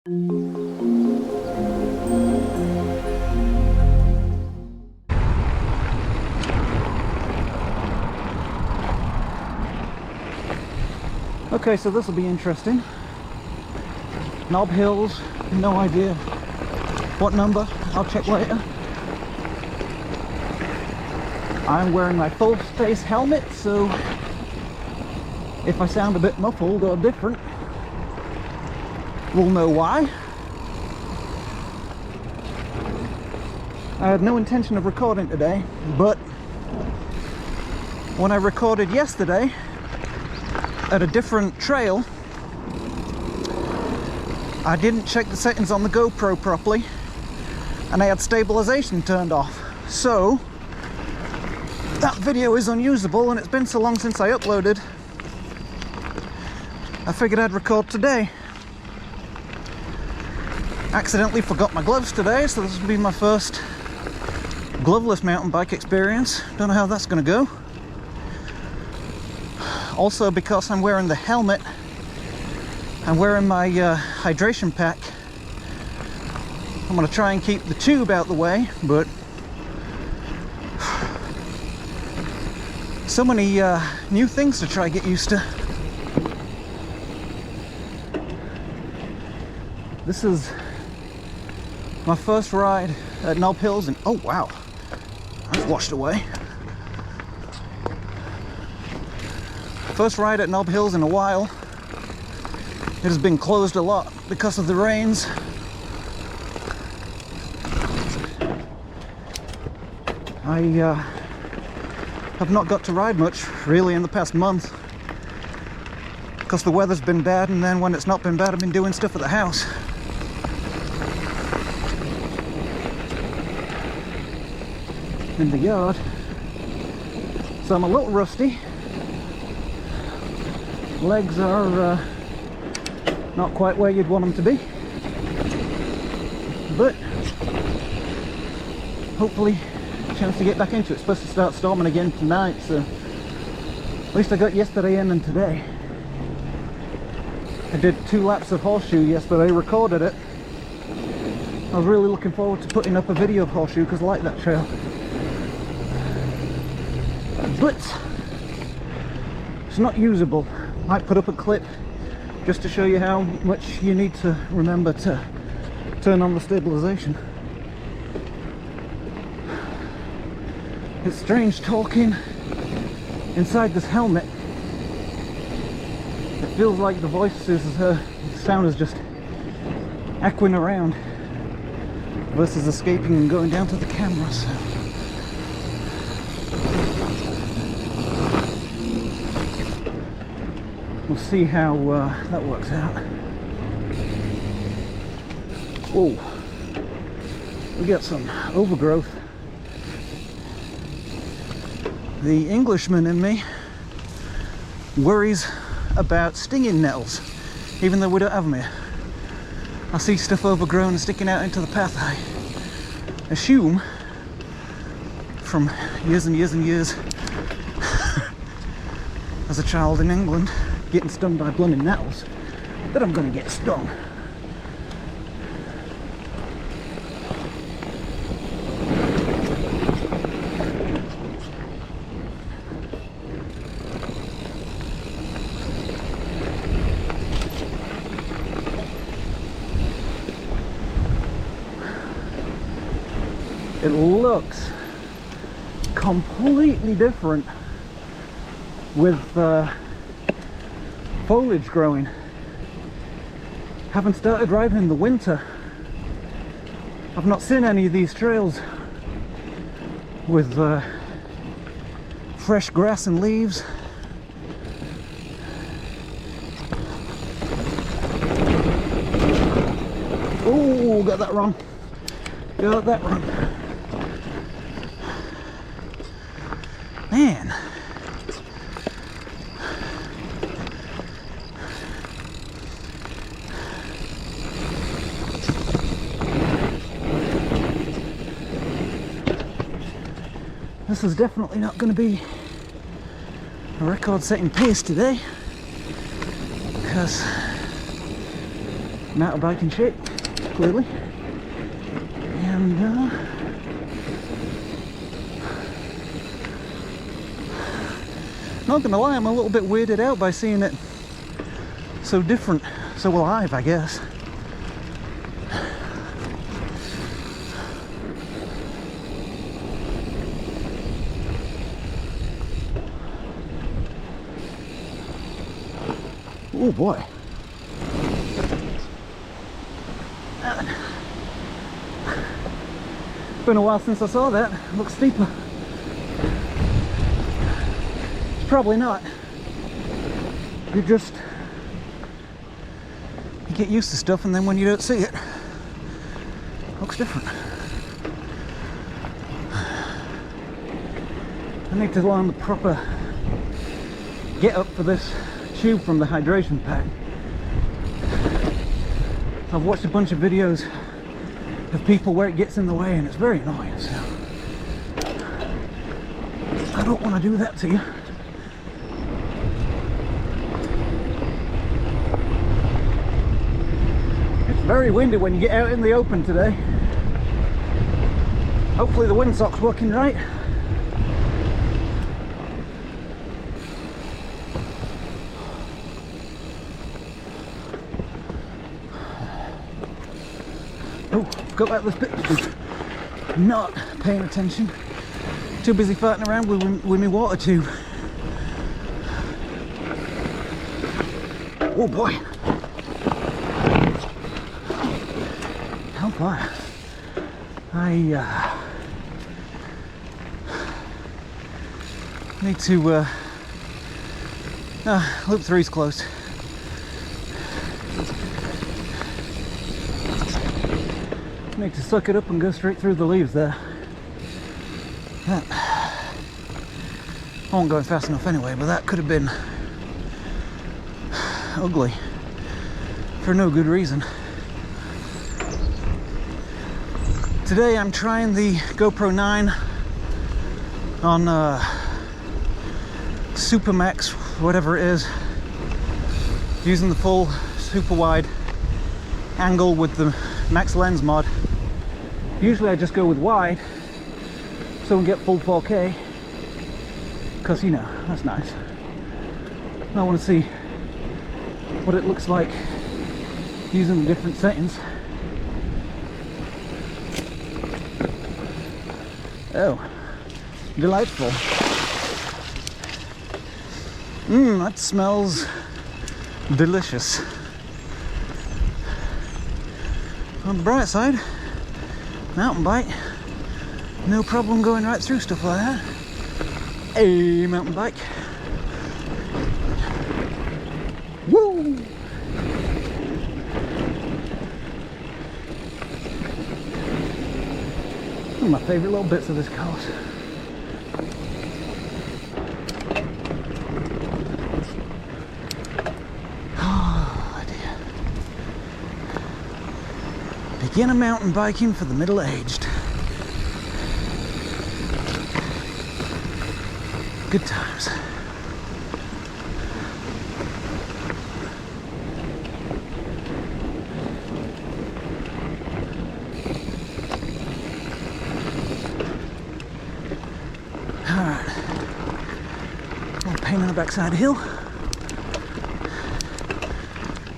Okay, so this will be interesting. Knob Hills, no idea what number, I'll check later. I'm wearing my full face helmet, so if I sound a bit muffled or different, we'll know why. I had no intention of recording today, but when I recorded yesterday at a different trail, I didn't check the settings on the GoPro properly and I had stabilization turned off. So that video is unusable, and it's been so long since I uploaded, I figured I'd record today. Accidentally forgot my gloves today, so this will be my first gloveless mountain bike experience. Don't know how that's going to go. Also, because I'm wearing the helmet, I'm wearing my hydration pack. I'm going to try and keep the tube out the way, but so many new things to try and get used to. This is my first ride at Knob Hills, and oh wow, I've washed away. First ride at Knob Hills in a while. It has been closed a lot because of the rains. I have not got to ride much really in the past month because the weather's been bad, and then when it's not been bad, I've been doing stuff at the house. In the yard, so I'm a little rusty. Legs are not quite where you'd want them to be, but hopefully a chance to get back into it. It's supposed to start storming again tonight, so at least I got yesterday in and today. I did 2 laps of Horseshoe yesterday, recorded it. I was really looking forward to putting up a video of Horseshoe because I like that trail. But it's not usable. Might put up a clip just to show you how much you need to remember to turn on the stabilization. It's strange talking inside this helmet. It feels like the voices, the sound is just echoing around versus escaping and going down to the camera. So we'll see how that works out. Whoa, we got some overgrowth. The Englishman in me worries about stinging nettles, even though we don't have them here. I see stuff overgrown and sticking out into the path. I assume from years and years and years as a child in England, getting stung by blooming nettles, that I'm going to get stung. It looks completely different with foliage growing. Haven't started riding in the winter. I've not seen any of these trails with fresh grass and leaves. Oh, got that wrong. Got that wrong. Man. This is definitely not going to be a record-setting pace today, because mountain bike in shape, clearly. And not gonna lie, I'm a little bit weirded out by seeing it so different, so alive, I guess. Oh boy. It's been a while since I saw that. It looks steeper. It's probably not. You get used to stuff, and then when you don't see it, it looks different. I need to learn the proper get up for this tube from the hydration pack. I've watched a bunch of videos of people where it gets in the way, and it's very annoying, so I don't want to do that to you. It's very windy when you get out in the open today. Hopefully the windsock's working right. Oh, forgot about this bit. Not paying attention. Too busy farting around with my water tube. Oh boy. Hellfire. I need to loop 3's closed. Need to suck it up and go straight through the leaves there. I wasn't going fast enough anyway, but that could have been ugly for no good reason. Today I'm trying the GoPro 9 on Supermax, whatever it is, using the full super wide angle with the Max Lens mod. Usually I just go with wide so we get full 4K, because you know, that's nice. I want to see what it looks like using the different settings. Oh, delightful. That smells delicious. On the bright side, mountain bike, no problem going right through stuff like that. A mountain bike. Woo! One of my favourite little bits of this course. Oh dear. Beginner mountain biking for the middle-aged. Good times. Alright. Little pain in the backside hill.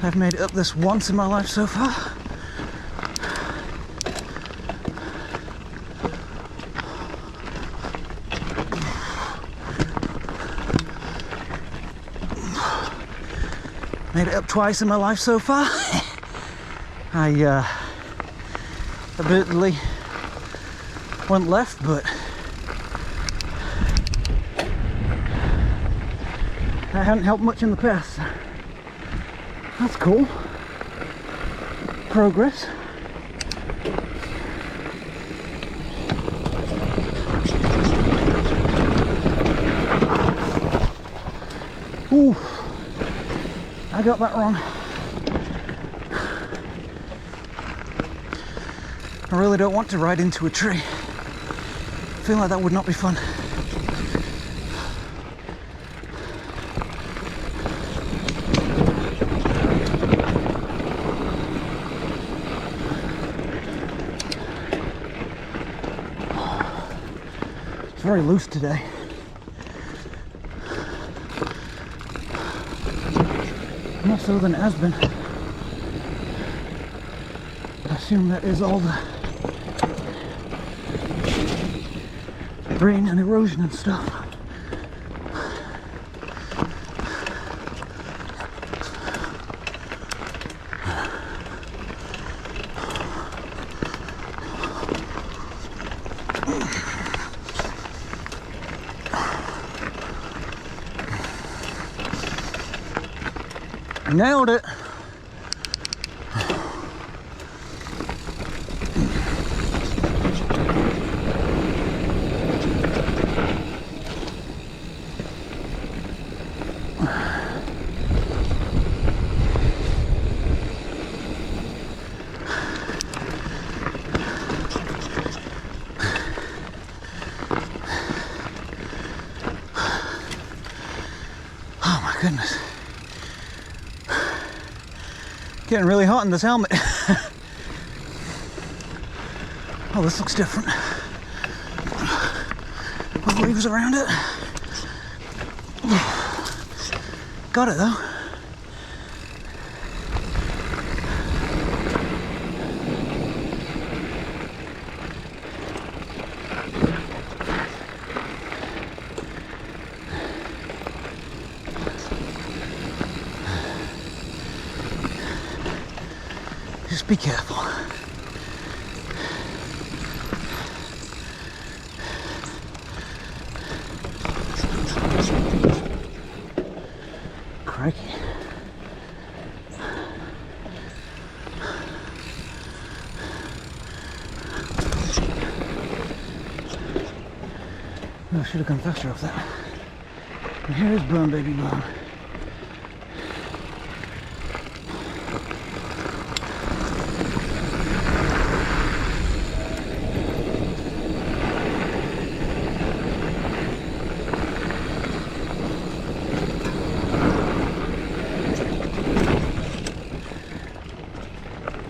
I've made it up this once in my life so far. Made it up twice in my life so far. I admittedly went left, but that hadn't helped much in the past. That's cool. Progress. Ooh. I got that wrong. I really don't want to ride into a tree. I feel like that would not be fun. It's very loose today. More so than it has been. I assume that is all the rain and erosion and stuff. Nailed it. Oh my goodness. Getting really hot in this helmet. Oh, this looks different. With leaves around it. Got it though. Just be careful. Crikey. Oh, I should have gone faster off that. And here is Burn Baby Burn.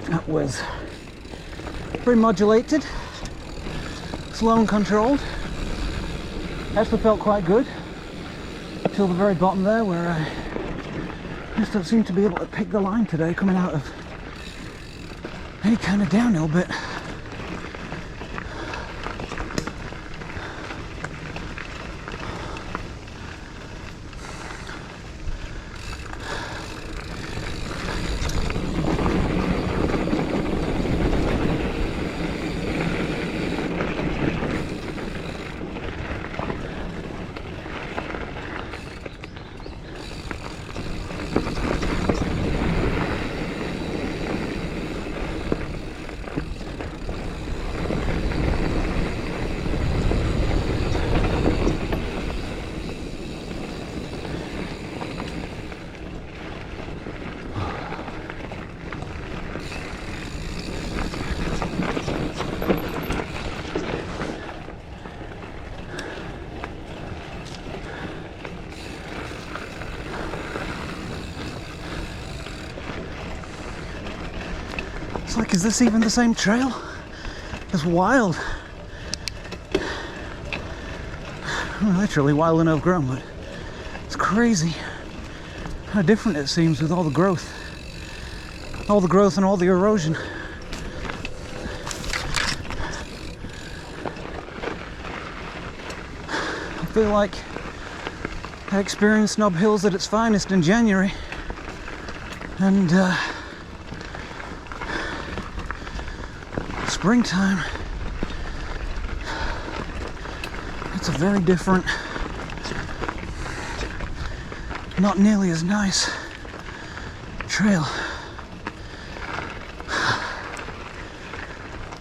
That was very modulated, slow and controlled. Actually felt quite good till the very bottom there, where I just don't seem to be able to pick the line today coming out of any kind of downhill bit. It's like, is this even the same trail? It's wild. Well, literally wild and overgrown, but it's crazy how different it seems with all the growth. All the growth and all the erosion. I feel like I experienced Nob Hills at its finest in January, and springtime, it's a very different, not nearly as nice trail.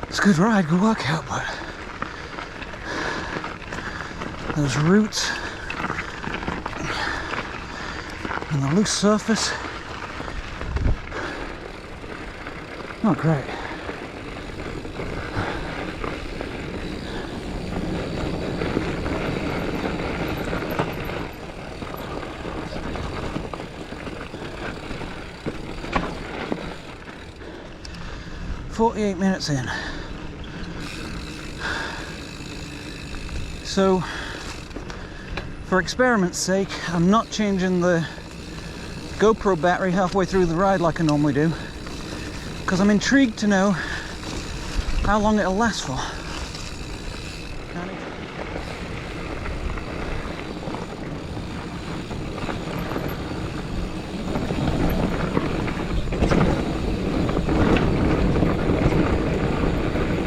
It's a good ride, good workout, but those roots and the loose surface, not great. .48 minutes in. So, for experiment's sake, I'm not changing the GoPro battery halfway through the ride like I normally do, because I'm intrigued to know how long it'll last for.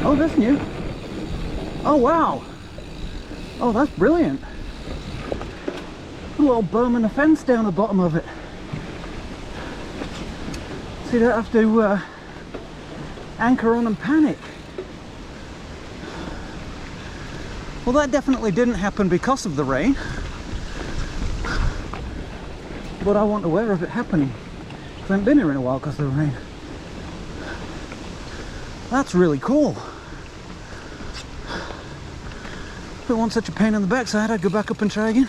Oh, that's new. Oh, wow. Oh, that's brilliant. A little berm and a fence down the bottom of it. So you don't have to anchor on and panic. Well, that definitely didn't happen because of the rain. But I wasn't aware of it happening, because I haven't been here in a while because of the rain. That's really cool. If it wasn't such a pain in the backside, I'd go back up and try again.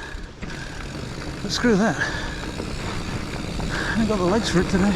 But screw that. I ain't got the legs for it today.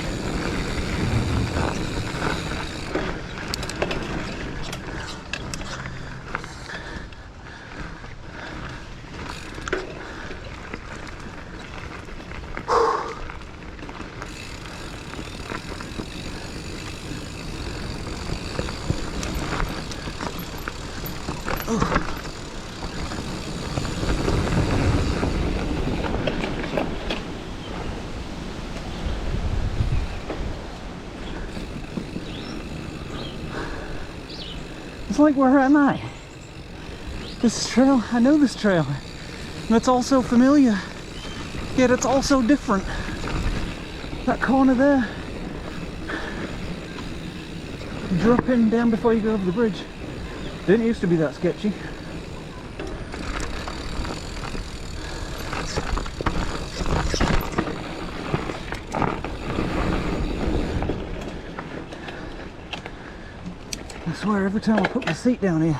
It's like, where am I? This trail, I know this trail, and it's all so familiar, yet it's all so different. That corner there, you drop in down before you go over the bridge. Didn't used to be that sketchy. I swear, every time I put my seat down here,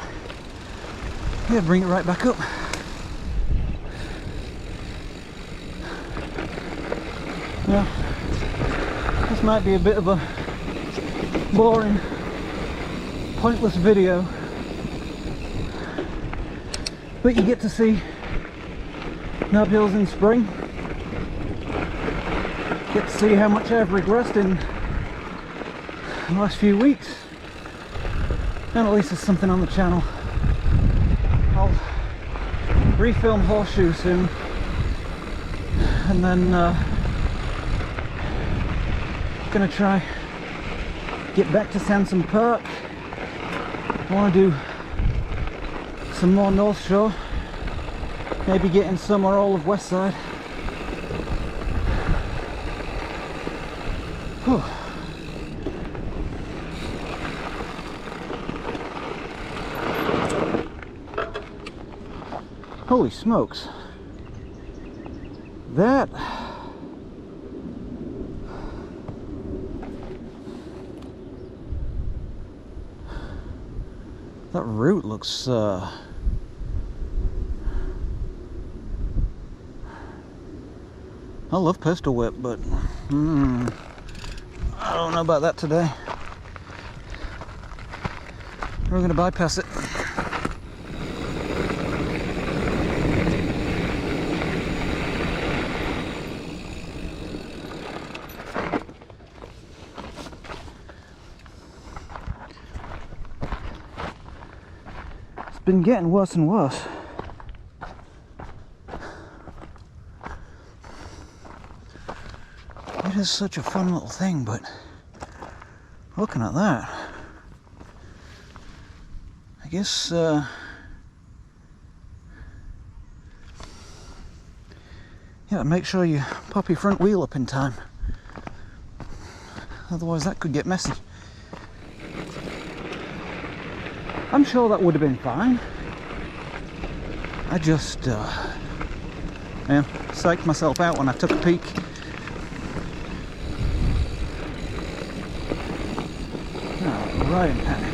yeah, bring it right back up. Yeah, this might be a bit of a boring, pointless video, but you get to see Nob Hills in spring. Get to see how much I've regressed in the last few weeks. And at least there's something on the channel. I'll refilm Horseshoe soon, and then gonna try get back to Sansom Park. I want to do some more North Shore, maybe get in some or all of West Side. Whew. Holy smokes. That route looks I love Pistol Whip, but I don't know about that today. We're gonna bypass it. Been getting worse and worse. It is such a fun little thing, but looking at that, I guess yeah, make sure you pop your front wheel up in time, otherwise that could get messy. I'm sure that would have been fine. I just psyched myself out when I took a peek. Oh, right in panic.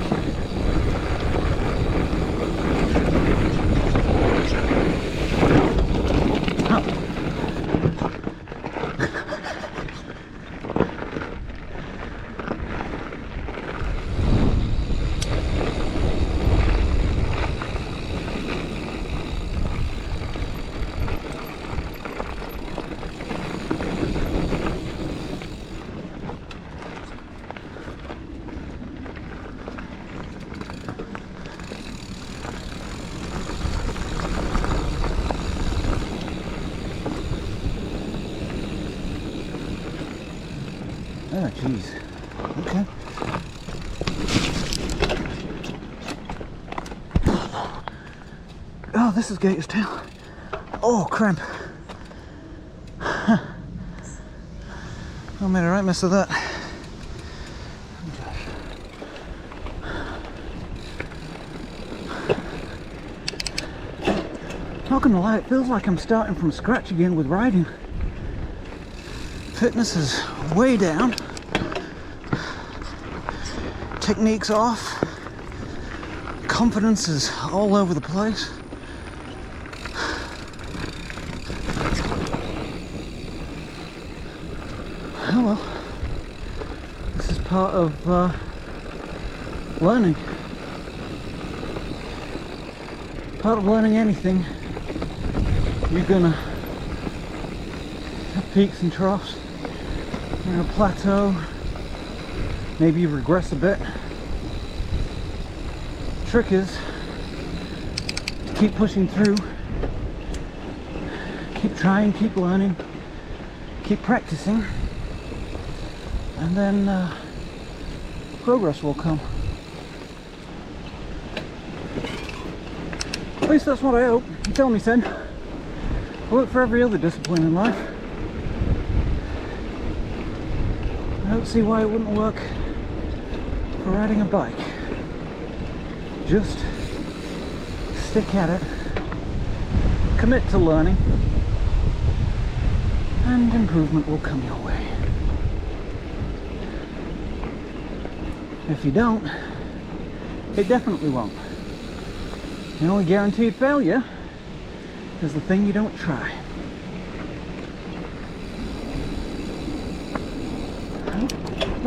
Ah, jeez. Okay. Oh, this is Gator's tail. Oh, cramp. Huh. I made a right mess of that. Not gonna lie, it feels like I'm starting from scratch again with riding. Fitness is way down. Technique's off. Confidence is all over the place. Oh well, this is part of learning. Part of learning anything. You're gonna have peaks and troughs. You're gonna plateau. Maybe you regress a bit. The trick is to keep pushing through. Keep trying, keep learning, keep practicing. And then progress will come. At least that's what I hope. You tell me, son. I work for every other discipline in life. I don't see why it wouldn't work for riding a bike. Just stick at it, commit to learning, and improvement will come your way. If you don't, it definitely won't. The only guaranteed failure is the thing you don't try.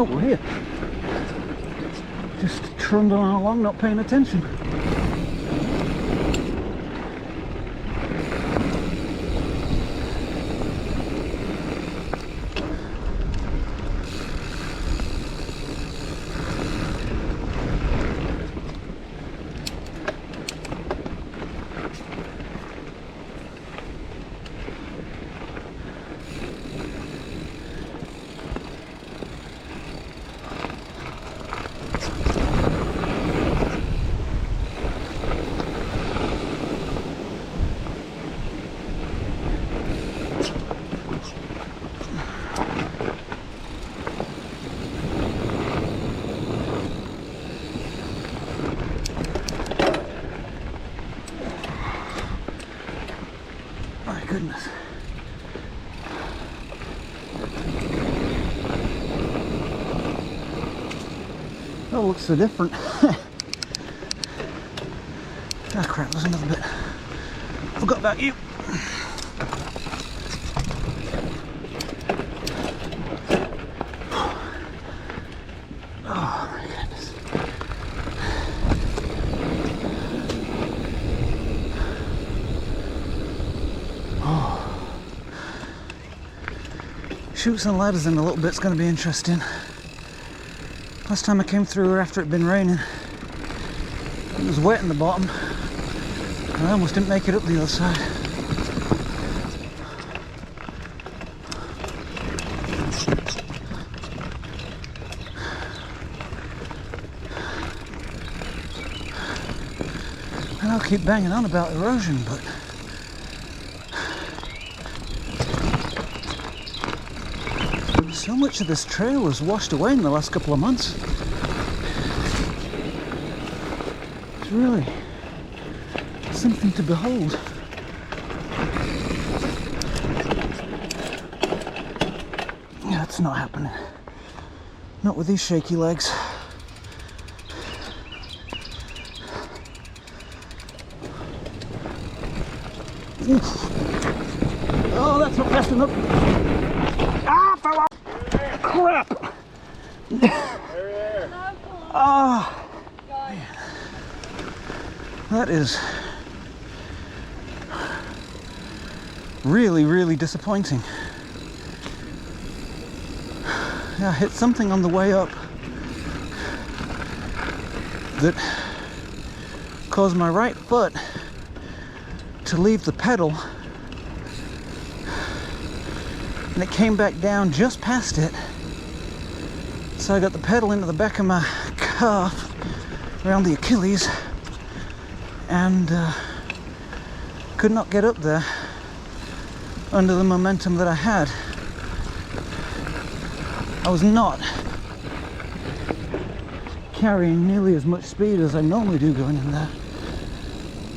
Oh, we're here. Just trundling along, not paying attention. My goodness. That looks so different. Ah, crap, there's another bit. Forgot about you. Oh my goodness. Oh. Chutes and ladders in a little bit's going to be interesting. Last time I came through after it'd been raining, it was wet in the bottom. I almost didn't make it up the other side. And I'll keep banging on about erosion, but so much of this trail was washed away in the last couple of months. It's really something to behold. Yeah, it's not happening. Not with these shaky legs. Oof. Oh, that's not fast enough. Ah, fell off. Crap. Ah. That is really, really disappointing. I hit something on the way up that caused my right foot to leave the pedal, and it came back down just past it So I got the pedal into the back of my calf, around the Achilles, and could not get up there under the momentum that I had. I was not carrying nearly as much speed as I normally do going in there,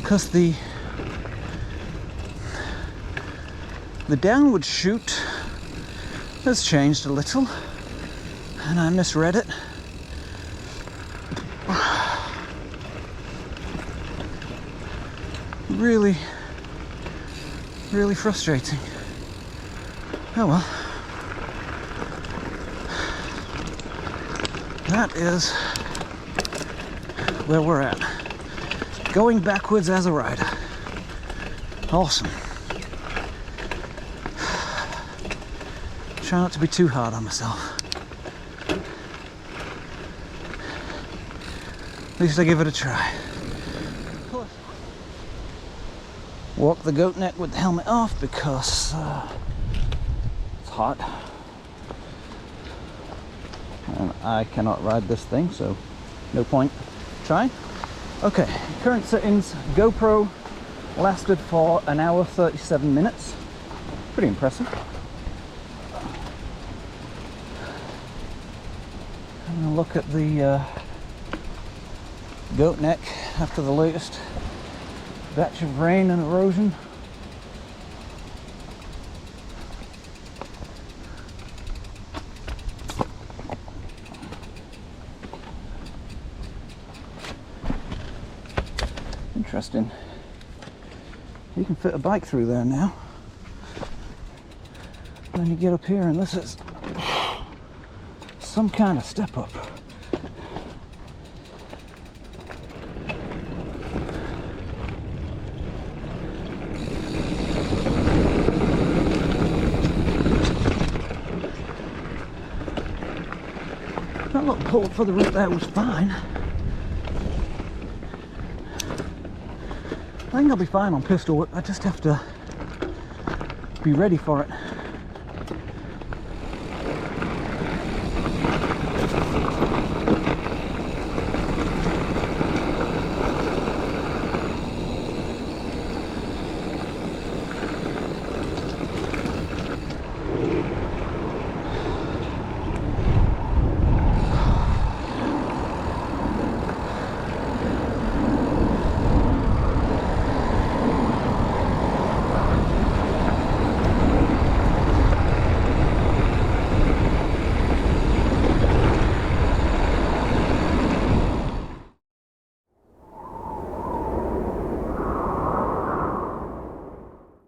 because the downward chute has changed a little, and I misread it. Really, really frustrating. Oh well. That is where we're at. Going backwards as a rider. Awesome. Try not to be too hard on myself. At least I give it a try. Walk the goat neck with the helmet off because it's hot. And I cannot ride this thing, so no point trying. Okay, current settings. GoPro lasted for 1 hour 37 minutes. Pretty impressive. I'm gonna look at the goat neck after the latest batch of rain and erosion. Interesting. You can fit a bike through there now. Then you get up here and this is some kind of step up. That little pull up for the route there was fine. I think I'll be fine on pistol whip. I just have to be ready for it.